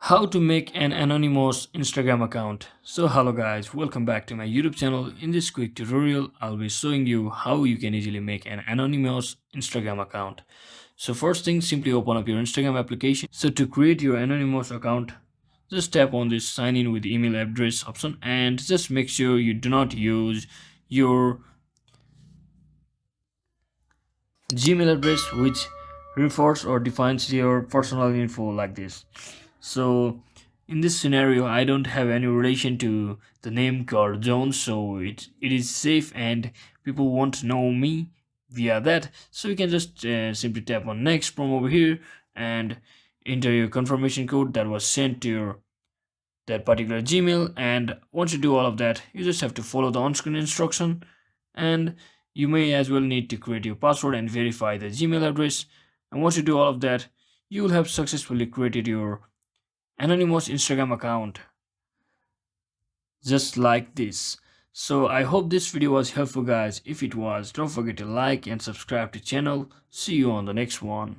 How to make an anonymous Instagram account. So hello guys, welcome back to my YouTube channel. In this quick tutorial, I'll be showing you how you can easily make an anonymous Instagram account. So first thing, simply open up your Instagram application. So to create your anonymous account, just tap on this sign in with email address option and just make sure you do not use your Gmail address which refers or defines your personal info like this. So in this scenario, I don't have any relation to the name called Jones, so it is safe and people won't know me via that. So you can just simply tap on next from over here and enter your confirmation code that was sent to your that particular Gmail. And once you do all of that, you just have to follow the on-screen instruction, and you may as well need to create your password and verify the Gmail address. And once you do all of that, you will have successfully created your anonymous Instagram account just like this. So I hope this video was helpful guys. If it was, don't forget to like and subscribe to channel. See you on the next one.